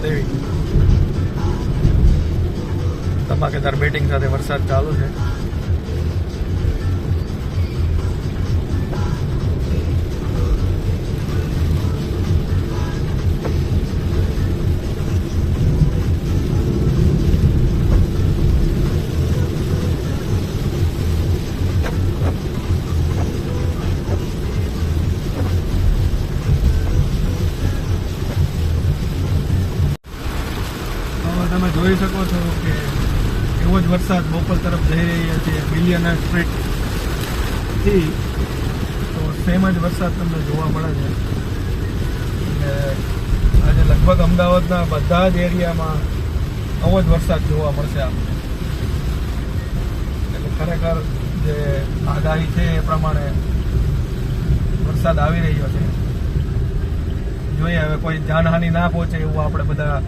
દેવી ધમાકેદાર બેટિંગ સાથે વરસાદ ચાલુ છે. તમે જોઈ શકો છો કે એવો જ વરસાદ બોપલ તરફ જઈ રહ્યા છે મિલિયનર સ્ટ્રીટથી, તો સેમ જ વરસાદ તમને જોવા મળે છે. અને આજે લગભગ અમદાવાદના બધા જ એરિયામાં આવો જ વરસાદ જોવા મળશે આપણે. એટલે ખરેખર જે આગાહી છે એ પ્રમાણે વરસાદ આવી રહ્યો છે. જોઈએ હવે કોઈ જાનહાનિ ના પહોંચે એવું આપણે બધા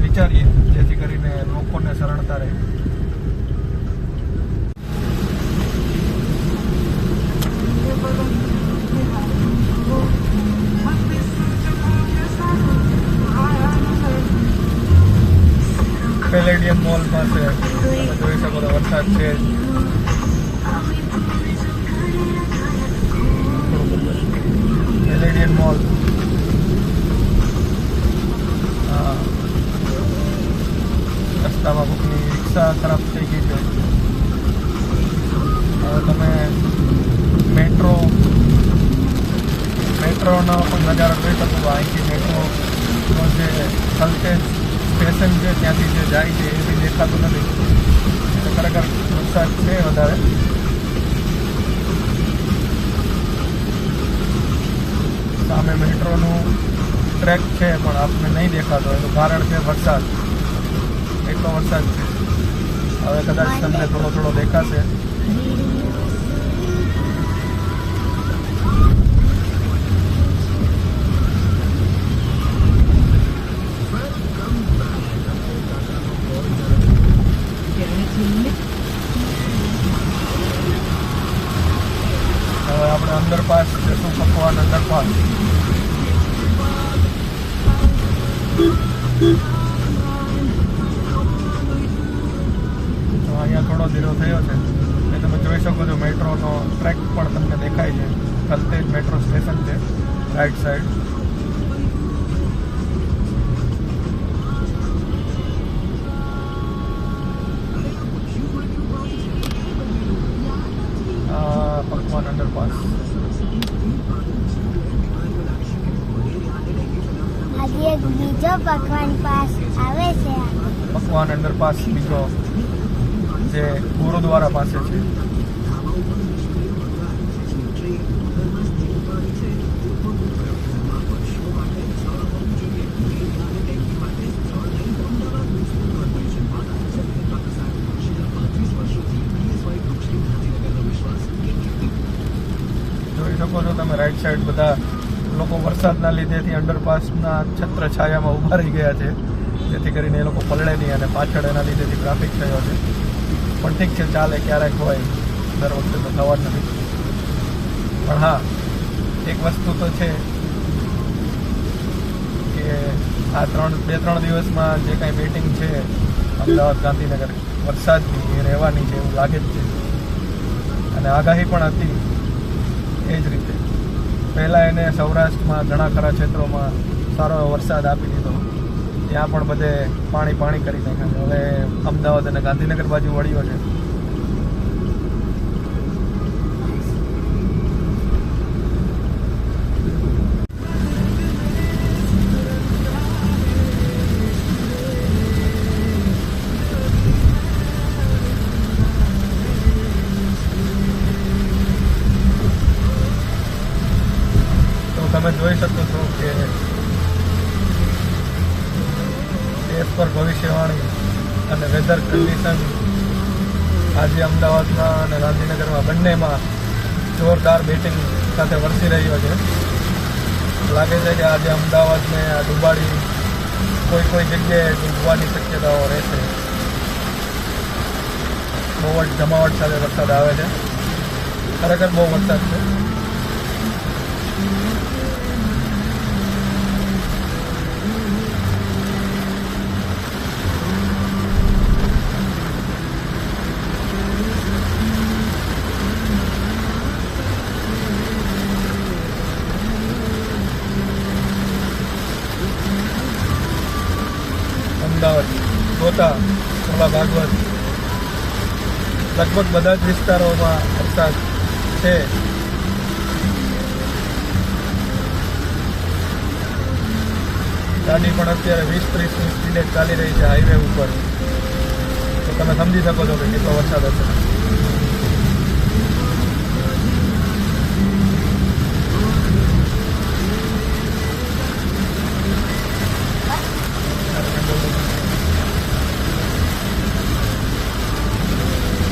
વિચારીએ, જેથી કરીને લોકોને સરળતા રહે. પેલેડિયમ મોલ પાસે તમે જોઈ શકો તો વરસાદ છે. પેલેડિયમ મોલ રસ્તામાં કોઈની રિક્ષા ખરાબ થઈ ગઈ છે. હવે તમે મેટ્રોનો પણ નજારો જોઈ શકો. અહીંથી મેટ્રોનો જે સલ્ટેજ સ્ટેશન છે ત્યાંથી જે જાય છે એ બી દેખાતું નથી. એટલે ખરેખર વરસાદ છે વધારે. સામે મેટ્રોનું ટ્રેક છે પણ આપને નહીં દેખાતો, એનું કારણ છે વરસાદ. એટલો વરસાદ છે. હવે કદાચ તમને થોડો થોડો દેખાશે. હવે આપણે અંડરપાસ જશું, પકવાન અંડરપાસ. અહીંયા થોડો ધીરો થયો છે. એ તમે જોઈ શકો છો મેટ્રોનો ટ્રેક પણ તમને દેખાય છે. કલતેજ મેટ્રો સ્ટેશન છે રાઈટ સાઈડ. પકવાન અંડરપાસ. બીજો પકવાન પાસ આવે છે. પકવાન અંડરપાસ બીજો જે ગુરુદ્વારા પાસે છે. જોઈ શકો છો તમે રાઈટ સાઈડ બધા લોકો વરસાદના લીધેથી અંડરપાસના છત્ર છાયામાં ઊભા રહી ગયા છે, જેથી કરીને એ લોકો પલળે નહીં. અને પાછળ એના લીધેથી ટ્રાફિક થયો છે. પણ ઠીક છે, ચાલે, ક્યારેક હોય, દર વખતે તો થવા જ નથી. પણ હા, એક વસ્તુ તો છે કે આ 2-3 દિવસમાં જે કાંઈ બેટિંગ છે અમદાવાદ ગાંધીનગર વરસાદની, એ રહેવાની છે એવું લાગે જ છે. અને આગાહી પણ હતી એ જ રીતે. પહેલાં એને સૌરાષ્ટ્રમાં ઘણા ખરા ક્ષેત્રોમાં સારો વરસાદ આપી દીધો, ત્યાં પણ બધે પાણી કરી નાખ્યા. હવે અમદાવાદ અને ગાંધીનગર બાજુ વળ્યો છે. તો તમે જોઈ શકો છો કે પર ભવિષ્યવાણી અને વેધર કન્ડિશન આજે અમદાવાદમાં અને ગાંધીનગરમાં બંનેમાં જોરદાર બેટિંગ સાથે વરસી રહ્યો છે. લાગે છે કે આજે અમદાવાદને આ ડૂબાડી કોઈ જગ્યાએ ડૂબવાની શક્યતાઓ રહેશે. બહુ જ જમાવટ સાથે વરસાદ આવે છે. ખરેખર બહુ વરસાદ છે. લગભગ બધા જ વિસ્તારોમાં વરસાદ છે. ગાડી પણ અત્યારે 20-30ની સ્પીડે ચાલી રહી છે હાઈવે ઉપર, તો તમે સમજી શકો છો કે કેટલો વરસાદ હશે.